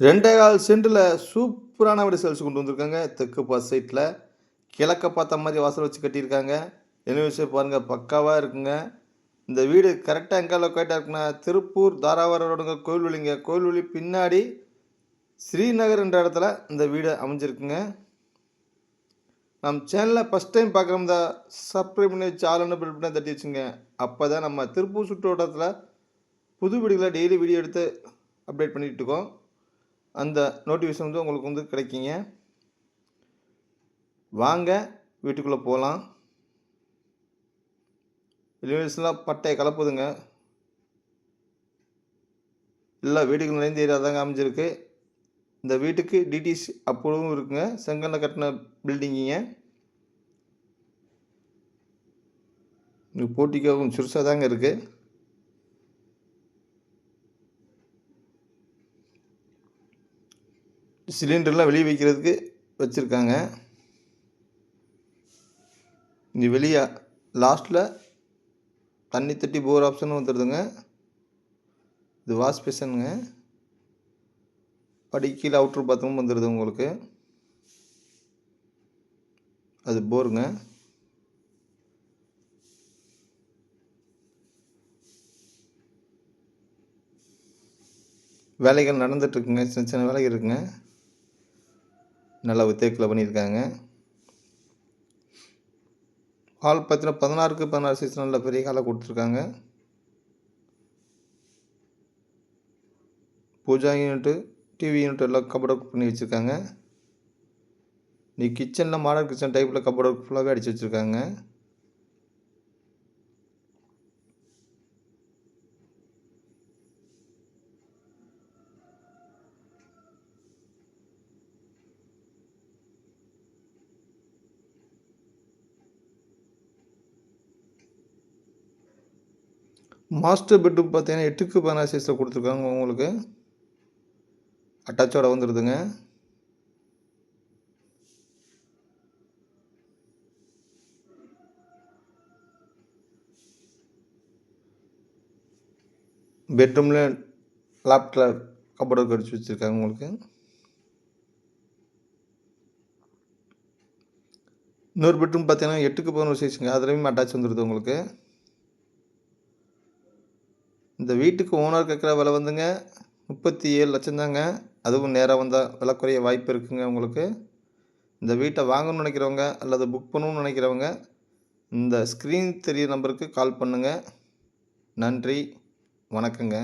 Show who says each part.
Speaker 1: 2 1/4 சென்டில் சூப்பரான வீடு சேல்ஸ் கொண்டு வந்திருக்காங்க. தெற்கு பார்த்த சைட்டில் கிழக்க பார்த்த மாதிரி வாசல் வச்சு கட்டியிருக்காங்க. எலிவேஷன் பாருங்கள் பக்காவாக இருக்குங்க. இந்த வீடு கரெக்டாக எங்கே லொக்கேட்டாக இருக்குன்னா திருப்பூர் தாராவரம் ரோடுங்க, கோயில்வெளிங்க. கோயில்வெளி பின்னாடி ஸ்ரீநகர் என்ற இடத்துல இந்த வீடு அமைஞ்சிருக்குங்க. நம்ம சேனலில் ஃபஸ்ட் டைம் பார்க்குறோம் தான் சப்ஸ்கிரைப் பண்ணி வச்சு ஆளுன்னு பில் பண்ணி தட்டி வச்சுங்க. அப்போ தான் நம்ம திருப்பூர் சுற்றுவட்டத்தில் புது வீடுகளை டெய்லி வீடியோ எடுத்து அப்டேட் பண்ணிகிட்டு இருக்கோம். அந்த நோட்டிஃபிகேஷன் வந்து உங்களுக்கு வந்து கிடைக்குங்க. வாங்க வீட்டுக்குள்ளே போகலாம். எலிவேஷன்லாம் பட்டையை கலப்புதுங்க. எல்லா வீடுகள் நிறைந்த ஏரியா தாங்க அமைஞ்சிருக்கு. இந்த வீட்டுக்கு டிடிசி அப்ரூவும் இருக்குங்க. செங்கல்ல கட்டின பில்டிங்குங்க. போட்டிக்காகவும் சிறுசாக தாங்க இருக்குது. சிலிண்டர்லாம் வெளியே வைக்கிறதுக்கு வச்சுருக்காங்க. இங்கே வெளியே லாஸ்ட்டில் தண்ணி தட்டி போர் ஆப்ஷனும் வந்துடுதுங்க. இது வாஷ் பேஷனுங்க. படி கீழே அவுட்ரு பாத்ரூம் வந்துடுது உங்களுக்கு. அது போருங்க. வேலைகள் நடந்துட்டுருக்குங்க. சின்ன சின்ன வேலைகள் இருக்குங்க. நல்லா தேக்கில் பண்ணியிருக்காங்க. ஹால் பார்த்தீங்கன்னா 16க்கு 16 சைஸ் நல்ல பெரிய ஹாலாக கொடுத்துருக்காங்க. பூஜா யூனிட்டு, டிவி யூனிட் எல்லாம் கபோர்ட் ஒர்க் பண்ணி வச்சுருக்காங்க. நீ கிச்சனில் மாடர்ன் கிச்சன் டைப்பில் கபோர்ட் ஒர்க் ஃபுல்லாகவே அடித்து வச்சுருக்காங்க. மாஸ்டர் பெட்ரூம் பார்த்தீங்கன்னா 8க்கு 16 சைஸில் கொடுத்துருக்காங்க. உங்களுக்கு அட்டாச்சோட வந்துடுதுங்க. பெட்ரூமில் லேப்டாப் கபோர்டு அடிச்சு வச்சுருக்காங்க. உங்களுக்கு இன்னொரு பெட்ரூம் பார்த்தீங்கன்னா 8க்கு 11 சைஸுங்க. அதுலேயும் அட்டாச் வந்துடுது உங்களுக்கு. இந்த வீட்டுக்கு ஓனர் கேட்குற விலை வந்துங்க 37 லட்சம் தாங்க. அதுவும் நேராக வந்தால் விலை குறைய வாய்ப்பு இருக்குங்க உங்களுக்கு. இந்த வீட்டை வாங்கணும்னு நினைக்கிறவங்க அல்லது புக் பண்ணணும்னு நினைக்கிறவங்க இந்த ஸ்க்ரீன் தெரிய நம்பருக்கு கால் பண்ணுங்கள். நன்றி, வணக்கங்க.